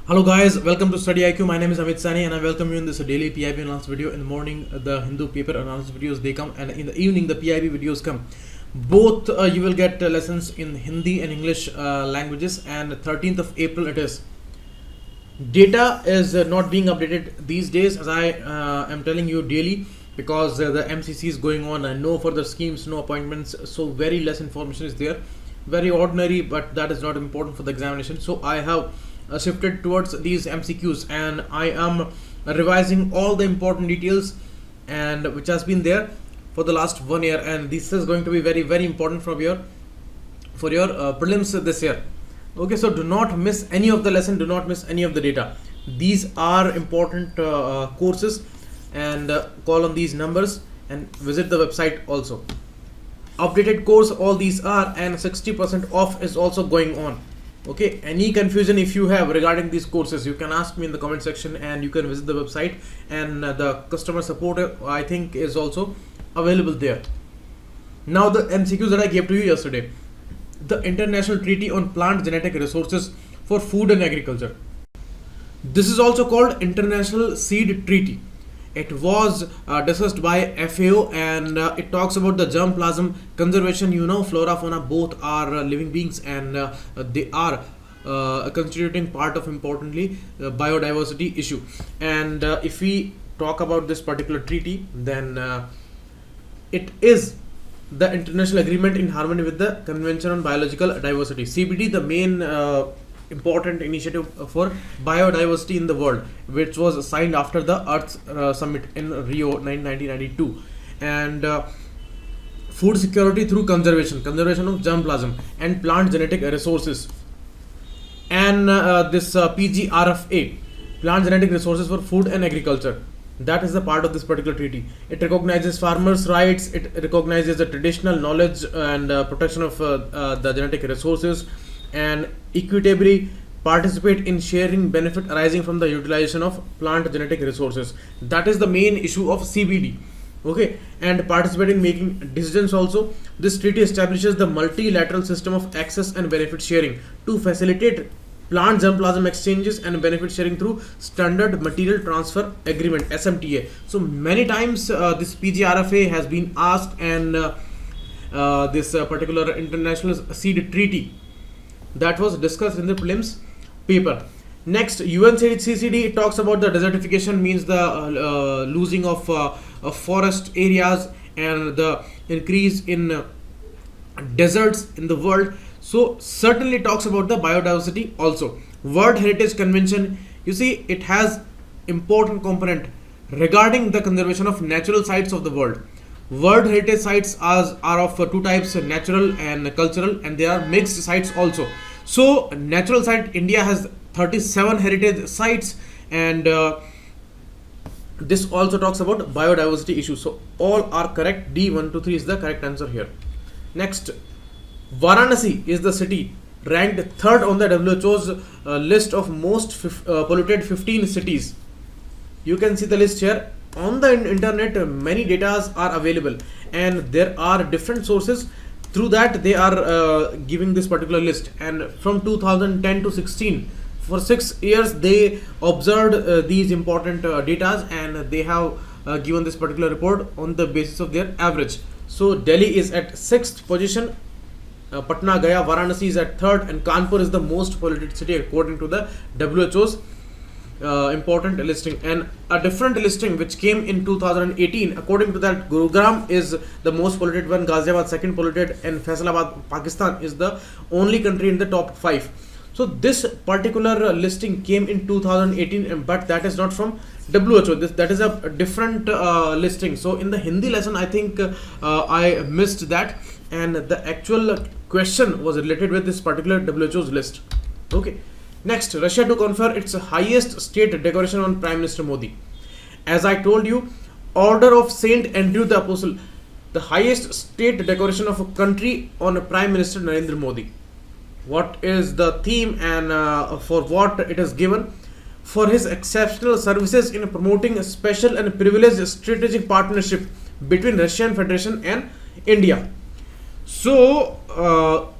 Hello guys, welcome to StudyIQ. My name is Amit Sani and I welcome you in this daily PIB analysis video. In the morning, the Hindu paper analysis videos they come, and in the evening, the PIB videos come. Both you will get lessons in Hindi and English languages, and 13th of April it is. Data is not being updated these days, as I am telling you daily, because the MCC is going on and no further schemes, no appointments, so very less information is there. Very ordinary, but that is not important for the examination. So I have shifted towards these MCQs, and I am revising all the important details and which has been there for the last 1 year, and this is going to be very important for your prelims this year. Okay, so do not miss any of the lesson, do not miss any of the data. These are important courses, and call on these numbers and visit the website also. Updated course all these are, and 60% off is also going on. Okay, any confusion if you have regarding these courses, you can ask me in the comment section, and you can visit the website, and the customer support I think is also available there. Now the MCQs that I gave to you yesterday. The International Treaty on Plant Genetic Resources for Food and Agriculture. This is also called International Seed Treaty. It was discussed by FAO, and it talks about the germplasm conservation. Flora, fauna, both are living beings, and they are constituting part of, importantly, biodiversity issue. And if we talk about this particular treaty, then it is the international agreement in harmony with the Convention on Biological Diversity, CBD, the main important initiative for biodiversity in the world, which was signed after the Earth Summit in Rio 1992. And food security through conservation of germplasm and plant genetic resources, and this PGRFA, plant genetic resources for food and agriculture. That is the part of this particular treaty. It recognizes farmers' rights, it recognizes the traditional knowledge and protection of the genetic resources, and equitably participate in sharing benefit arising from the utilization of plant genetic resources. That is the main issue of CBD. Okay, and participate in making decisions also. This treaty establishes the multilateral system of access and benefit sharing to facilitate plant germplasm exchanges and benefit sharing through standard material transfer agreement, SMTA. So many times this PGRFA has been asked, and this particular international seed treaty that was discussed in the prelims paper. Next, UNCCD, it talks about the desertification, means the losing of forest areas and the increase in deserts in the world. So certainly talks about the biodiversity also. World Heritage Convention, you see, it has important component regarding the conservation of natural sites of the world. World Heritage Sites are of two types, natural and cultural, and there are mixed sites also. So natural site, India has 37 heritage sites, and this also talks about biodiversity issues. So all are correct. D 1 2 3 is the correct answer here. Next, Varanasi is the city ranked third on the WHO's list of most polluted 15 cities. You can see the list here on the internet. Many data are available, and there are different sources. Through that, they are giving this particular list, and from 2010 to 16, for 6 years they observed these important data, and they have given this particular report on the basis of their average. So Delhi is at 6th position, Patna, Gaya, Varanasi is at 3rd, and Kanpur is the most polluted city according to the WHO's important listing. And a different listing which came in 2018, according to that, Gurugram is the most polluted one, Ghaziabad second polluted, and Faisalabad, Pakistan is the only country in the top 5. So this particular listing came in 2018, but that is not from WHO. That is a different listing. So in the Hindi lesson, I think I missed that, and the actual question was related with this particular WHO's list. Okay. Next, Russia to confer its highest state decoration on Prime Minister Modi. As I told you, Order of Saint Andrew the Apostle, the highest state decoration of a country on Prime Minister Narendra Modi. What is the theme, and for what it is given? For his exceptional services in promoting a special and privileged strategic partnership between Russian Federation and India. So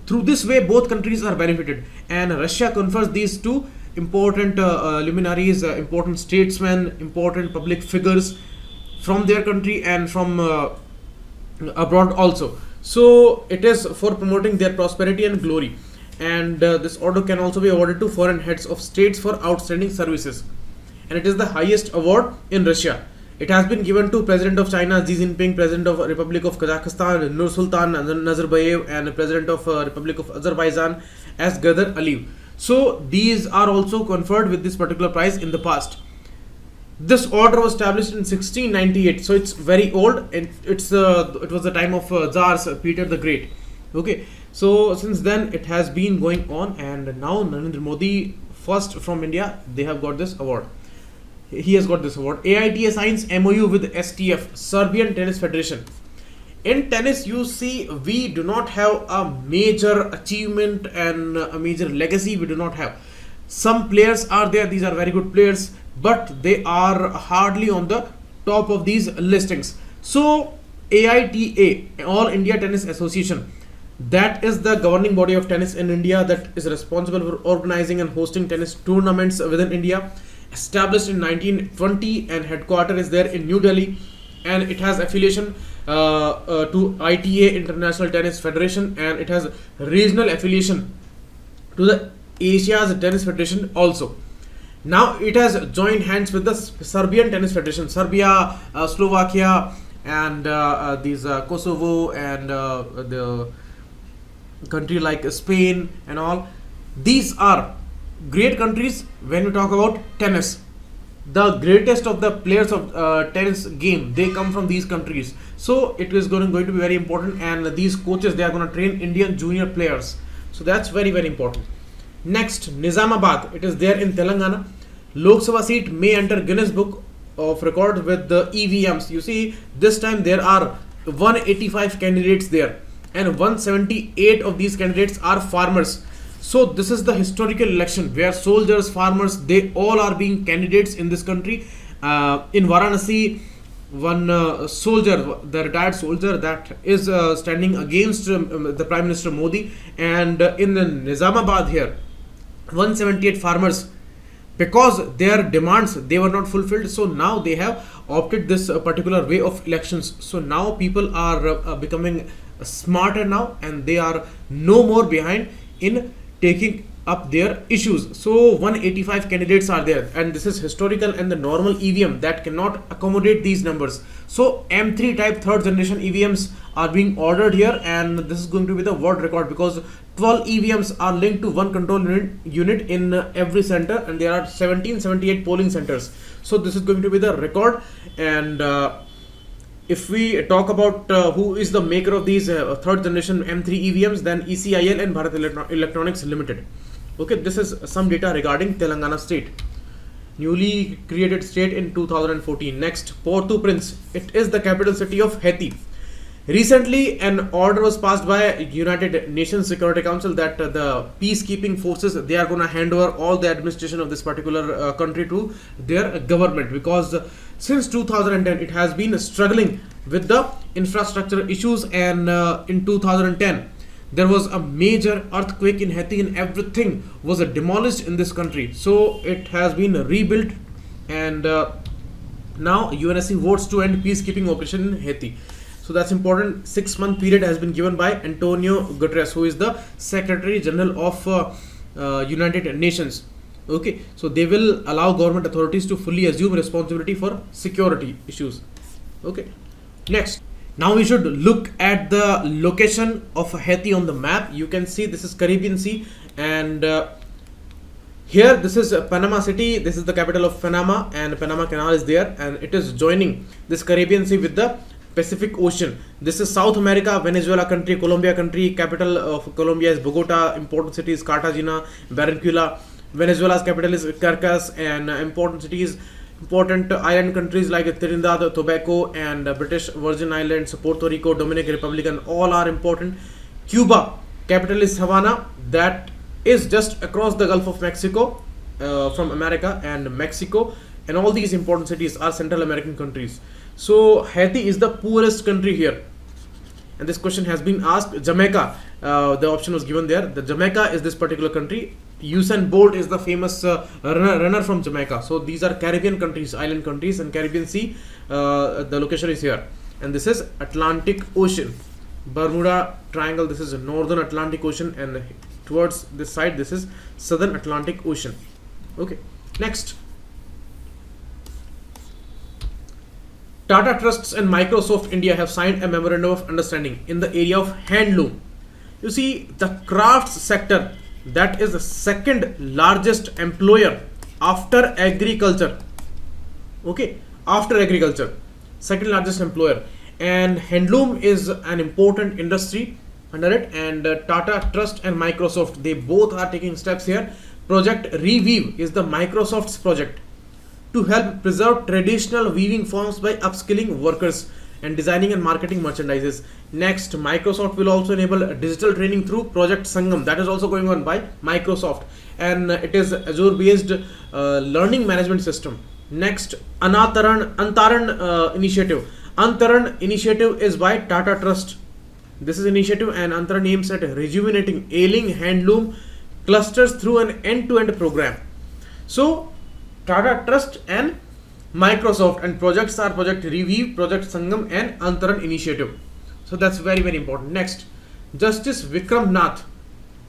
through this way, both countries are benefited, and Russia confers these to important luminaries, important statesmen, important public figures from their country and from abroad also. So it is for promoting their prosperity and glory. And this order can also be awarded to foreign heads of states for outstanding services. And it is the highest award in Russia. It has been given to President of China Xi Jinping, President of Republic of Kazakhstan Nur Sultan Nazarbayev, and President of Republic of Azerbaijan as Gadar Aliyev. So these are also conferred with this particular prize in the past. This order was established in 1698, so it's very old, and it was the time of Tsars Peter the Great. Okay, so since then it has been going on, and now Narendra Modi, first from India, they have got this award. He has got this award. AITA signs MOU with STF, Serbian Tennis Federation. In tennis, you see, we do not have a major achievement and a major legacy. We do not have. Some players are there, these are very good players, but they are hardly on the top of these listings. So AITA, All India Tennis Association, that is the governing body of tennis in India, that is responsible for organizing and hosting tennis tournaments within India. Established in 1920 and headquarters is there in New Delhi, and it has affiliation to ITA, International Tennis Federation, and it has regional affiliation to the Asia's Tennis Federation also. Now it has joined hands with the Serbian Tennis Federation, Serbia, Slovakia, and these Kosovo, and the country like Spain and all. These are great countries when we talk about tennis. The greatest of the players of tennis game, they come from these countries. So it is going to be very important, and these coaches, they are going to train Indian junior players. So that's very, very important. Next, Nizamabad, it is there in Telangana. Lok Sabha seat may enter Guinness Book of Records with the EVMs. You see, this time there are 185 candidates there, and 178 of these candidates are farmers. So this is the historical election where soldiers, farmers, they all are being candidates in this country. In Varanasi, one soldier, the retired soldier, that is standing against the Prime Minister Modi. And in Nizamabad here, 178 farmers, because their demands, they were not fulfilled. So now they have opted this particular way of elections. So now people are becoming smarter now, and they are no more behind in taking up their issues. So 185 candidates are there, and this is historical, and the normal EVM that cannot accommodate these numbers. So M3 type third generation EVMs are being ordered here, and this is going to be the world record, because 12 EVMs are linked to one control unit in every center, and there are 1778 polling centers. So this is going to be the record. And if we talk about who is the maker of these third generation M3 EVMs, then ECIL and Bharat Electronics Limited. Okay, this is some data regarding Telangana state, newly created state in 2014. Next, Port-au-Prince, it is the capital city of Haiti. Recently, an order was passed by United Nations Security Council that the peacekeeping forces, they are going to hand over all the administration of this particular country to their government, because since 2010 it has been struggling with the infrastructure issues, and in 2010 there was a major earthquake in Haiti, and everything was demolished in this country. So it has been rebuilt, and now UNSC votes to end peacekeeping operation in Haiti. So that's important. 6-month period has been given by Antonio Guterres, who is the Secretary General of United Nations. Okay, so they will allow government authorities to fully assume responsibility for security issues. Okay, next. Now we should look at the location of Haiti on the map. You can see this is Caribbean Sea, and here this is Panama City. This is the capital of Panama, and Panama Canal is there, and it is joining this Caribbean Sea with the Pacific Ocean. This is South America, Venezuela country, Colombia country. Capital of Colombia is Bogota. Important cities Cartagena, Barranquilla. Venezuela's capital is Caracas, and important cities, important island countries like Trinidad, Tobago, and British Virgin Islands, Puerto Rico, Dominican Republic, and all are important. Cuba, capital is Havana, that is just across the Gulf of Mexico from America and Mexico, and all these important cities are Central American countries. So Haiti is the poorest country here, and this question has been asked. Jamaica, the option was given there. The Jamaica is this particular country. Usain Bolt is the famous runner from Jamaica. So these are Caribbean countries, island countries, and Caribbean Sea. The location is here, and this is Atlantic Ocean. Bermuda Triangle. This is Northern Atlantic Ocean, and towards this side, this is Southern Atlantic Ocean. Okay. Next. Tata Trusts and Microsoft India have signed a memorandum of understanding in the area of handloom. You see, the crafts sector, that is the second largest employer after agriculture. Okay, after agriculture, second largest employer, and handloom is an important industry under it. And Tata Trust and Microsoft, they both are taking steps here. Project Reweave is the Microsoft's project to help preserve traditional weaving forms by upskilling workers and designing and marketing merchandises. Next, Microsoft will also enable digital training through Project Sangam, that is also going on by Microsoft, and it is Azure based learning management system. Next, Antaran initiative. Antaran initiative is by Tata Trust. This is initiative, and Antaran aims at rejuvenating ailing handloom clusters through an end-to-end program. So Tata Trust and Microsoft, and projects are Project Reweave, Project Sangam, and Antaran initiative. So that's very, very important. Next, Justice Vikram Nath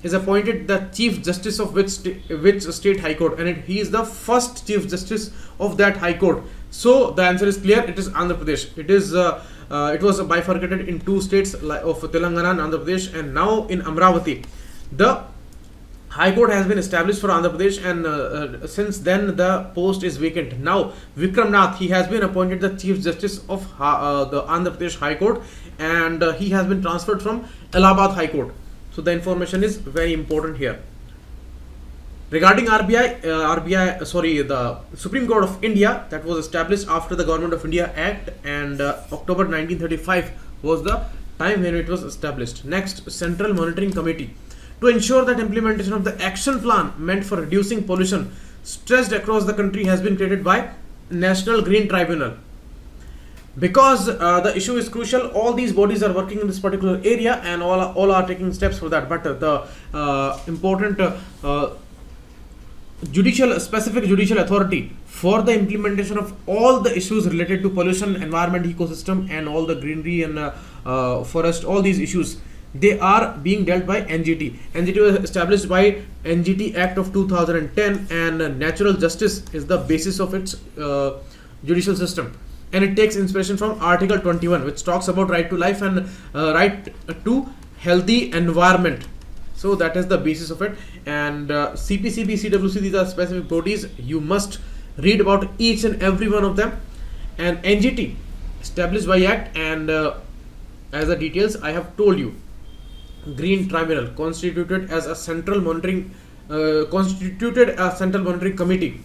is appointed the Chief Justice of which state High Court, and he is the first Chief Justice of that High Court. So the answer is clear. It is Andhra Pradesh. It was bifurcated in two states of Telangana and Andhra Pradesh, and now in Amravati, the High Court has been established for Andhra Pradesh, and since then the post is vacant. Now Vikram Nath, he has been appointed the Chief Justice of the Andhra Pradesh High Court, and he has been transferred from Allahabad High Court. So the information is very important here. Regarding the Supreme Court of India, that was established after the Government of India Act, and October 1935 was the time when it was established. Next, Central Monitoring Committee. To ensure that implementation of the action plan meant for reducing pollution stretched across the country has been created by National Green Tribunal. Because the issue is crucial, all these bodies are working in this particular area, and all are taking steps for that. But the important specific judicial authority for the implementation of all the issues related to pollution, environment, ecosystem, and all the greenery and forest, all these issues, they are being dealt by NGT. NGT was established by NGT Act of 2010, and natural justice is the basis of its judicial system, and it takes inspiration from Article 21, which talks about right to life and right to healthy environment. So that is the basis of it. And CPCB, CWC, these are specific bodies. You must read about each and every one of them. And NGT, established by Act, and as the details I have told you. Green Tribunal, constituted a central monitoring committee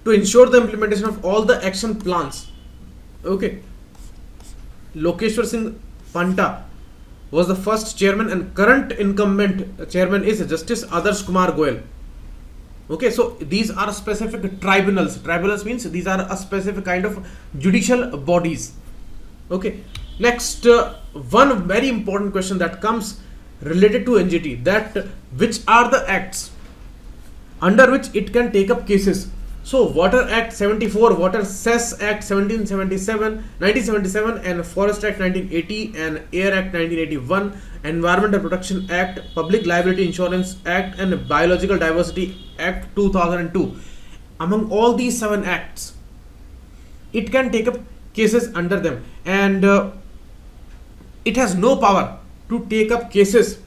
to ensure the implementation of all the action plans. Okay. Lokeshwar Singh Panta was the first chairman, and current incumbent chairman is Justice Adarsh Kumar Goyal. Okay, so these are specific tribunals. Tribunals means these are a specific kind of judicial bodies. Okay. Next, one very important question that comes related to NGT, that which are the acts under which it can take up cases. So Water Act 74, Water Cess Act 1977, and Forest Act 1980, and Air Act 1981, Environmental Protection Act, Public Liability Insurance Act, and Biological Diversity Act 2002. Among all these 7 acts, it can take up cases under them, and it has no power to take up cases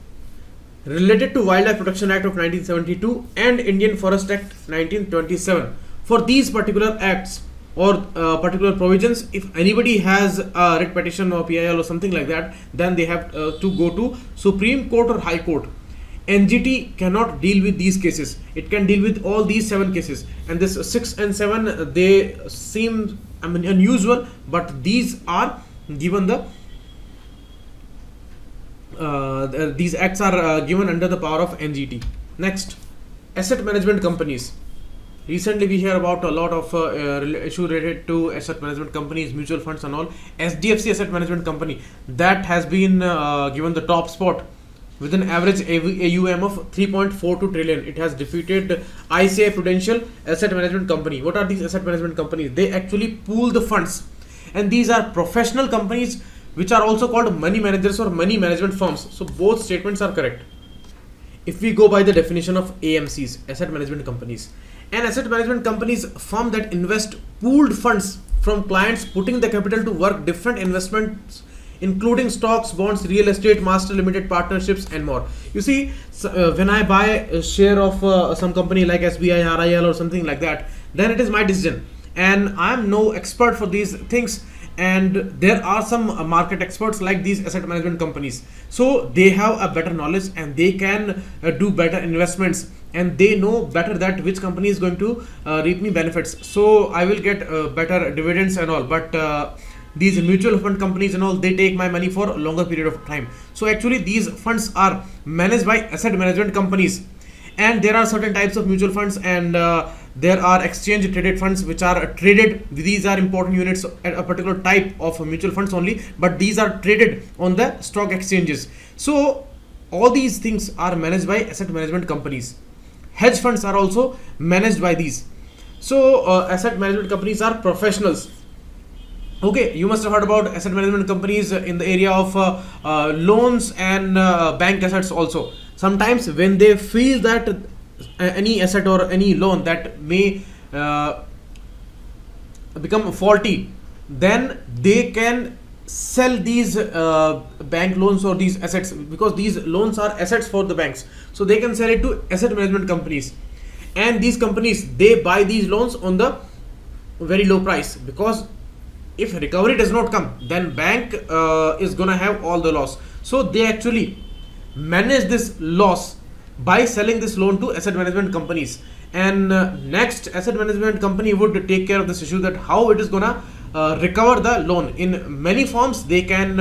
related to Wildlife Protection Act of 1972 and Indian Forest Act 1927. For these particular acts or particular provisions, if anybody has a writ petition or PIL or something like that, then they have to go to Supreme Court or High Court. NGT cannot deal with these cases. It can deal with all these 7 cases, and this 6 and 7, they seem unusual, but these are given these acts are given under the power of NGT. Next, asset management companies. Recently we hear about a lot of issue related to asset management companies, mutual funds and all. SDFC Asset Management Company, that has been given the top spot with an average AUM of 3.42 trillion. It has defeated ICICI Prudential Asset Management Company. What are these asset management companies? They actually pool the funds, and these are professional companies which are also called money managers or money management firms. So both statements are correct. If we go by the definition of AMCs, asset management companies, an asset management company is a firm that invest pooled funds from clients, putting the capital to work different investments, including stocks, bonds, real estate, master limited partnerships, and more. You see, when I buy a share of some company like SBI, RIL, or something like that, then it is my decision, and I am no expert for these things. And there are some market experts like these asset management companies, so they have a better knowledge and they can do better investments, and they know better that which company is going to reap me benefits, so I will get better dividends and all. But these mutual fund companies and all, they take my money for a longer period of time. So actually these funds are managed by asset management companies, and there are certain types of mutual funds, and there are exchange traded funds which are traded. These are important units at a particular type of mutual funds only, but these are traded on the stock exchanges. So all these things are managed by asset management companies. Hedge funds are also managed by these. So asset management companies are professionals. Okay, you must have heard about asset management companies in the area of loans and bank assets also. Sometimes when they feel that any asset or any loan that may become faulty, then they can sell these bank loans or these assets, because these loans are assets for the banks. So they can sell it to asset management companies, and these companies, they buy these loans on the very low price, because if recovery does not come, then bank is gonna have all the loss. So they actually manage this loss by selling this loan to asset management companies, and next asset management company would take care of this issue, that how it is gonna recover the loan. In many forms they can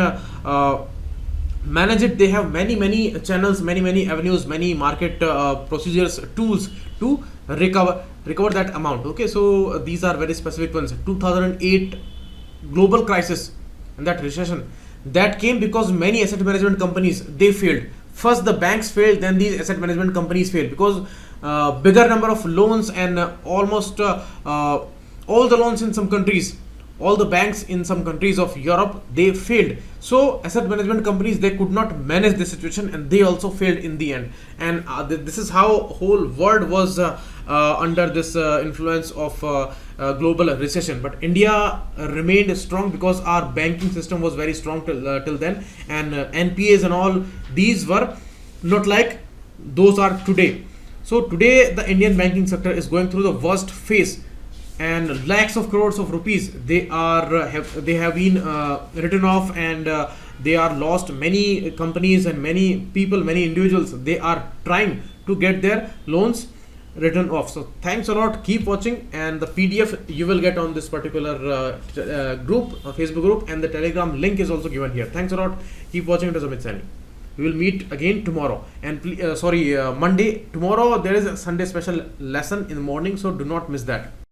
manage it. They have many channels, many avenues, many market procedures, tools to recover that amount. Okay, so these are very specific ones. 2008 global crisis and that recession, that came because many asset management companies, they failed. First the banks failed, then these asset management companies failed, because bigger number of loans, and almost all the loans in some countries, all the banks in some countries of Europe, they failed. So asset management companies, they could not manage the situation, and they also failed in the end. And this is how whole world was under this influence of global recession. But India remained strong because our banking system was very strong till then, and NPAs and all these were not like those are today. So today the Indian banking sector is going through the worst phase, and lakhs of crores of rupees, they have been written off, and they are lost. Many companies and many people, many individuals, they are trying to get their loans written off. So thanks a lot, keep watching, and the PDF you will get on this particular group, Facebook group, and the Telegram link is also given here. Thanks a lot, keep watching. It is Amit Sani. We will meet again tomorrow, and Monday. Tomorrow there is a Sunday special lesson in the morning, so do not miss that.